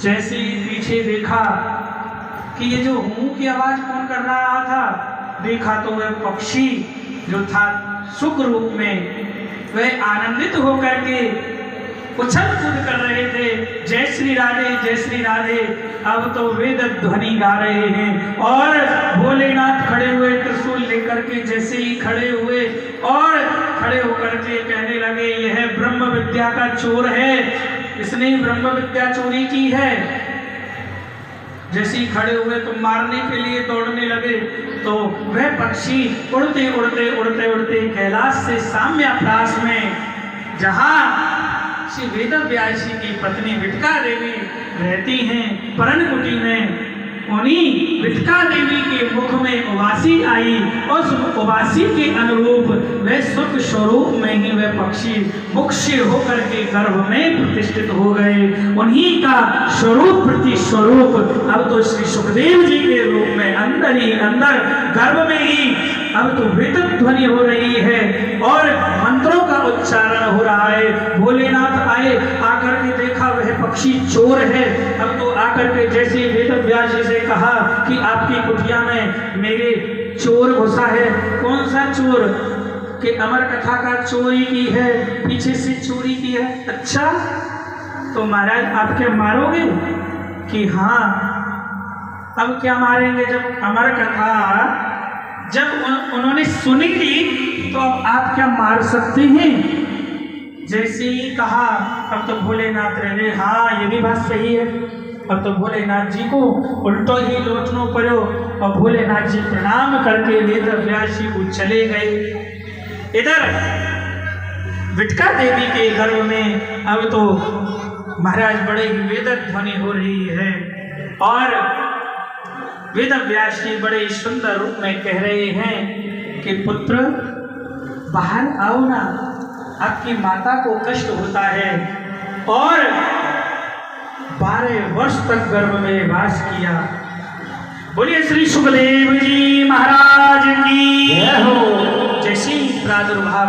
जैसे ही पीछे देखा कि ये जो हूँ की आवाज कौन कर रहा था, देखा तो वह पक्षी जो था सुख रूप में वह आनंदित होकर के उछल कूद कर रहे थे, जय श्री राधे जय श्री राधे। अब तो वेद ध्वनि गा रहे हैं और भोलेनाथ खड़े हुए त्रिशूल लेकर के जैसे ही खड़े हुए और खड़े होकर के कहने लगे यह ब्रह्म विद्या का चोर है, इसने ब्रह्म विद्या चोरी की है। जैसे ही खड़े हुए तो मारने के लिए दौड़ने लगे तो वह पक्षी उड़ते उड़ते उड़ते उड़ते कैलाश से साम्याप्रास में जहाँ श्री वेद व्यास जी की पत्नी विटका देवी रहती हैं परनकुटी में, उन्हीं विटका देवी के मुख में उवासी आई और उस उवासी के अनुरूप वह सुख स्वरूप में ही वह पक्षी मुक्ष होकर के गर्भ में प्रतिष्ठित हो गए। उन्हीं का स्वरूप प्रति स्वरूप अब तो श्री सुखदेव जी के रूप में अंदर ही अंदर गर्भ में ही अब तो वेद ध्वनि हो रही है और मंत्रों का उच्चारण हो रहा है। भोलेनाथ आए, आकर के देखा वह पक्षी चोर है। अब तो आकर के जैसे वेद व्यास जी से कहा कि आपकी कुटिया में मेरे चोर घुसा है। कौन सा चोर? कि अमर कथा का चोरी की है, पीछे से चोरी की है। अच्छा तो महाराज आप क्या मारोगे? कि हाँ। अब क्या मारेंगे? जब अमर कथा जब उन्होंने सुनी थी तो अब आप क्या मार सकते हैं? जैसे ही कहा अब तो भोलेनाथ रहे, हाँ ये भी बात सही है। अब तो भोलेनाथ जी को उल्टो ही लौटना पड़ो और भोलेनाथ जी प्रणाम करके वेद व्यास जी को चले गए। इधर विटका देवी के गर्भ में अब तो महाराज बड़े ही वेद ध्वनि हो रही है और वेद व्यास जी बड़े सुंदर रूप में कह रहे हैं कि पुत्र बाहर आओ ना, आपकी माता को कष्ट होता है। और 12 वर्ष तक गर्भ में वास किया। बोलिए श्री सुखदेव जी महाराज की जय हो। जैसे ही प्रादुर्भाव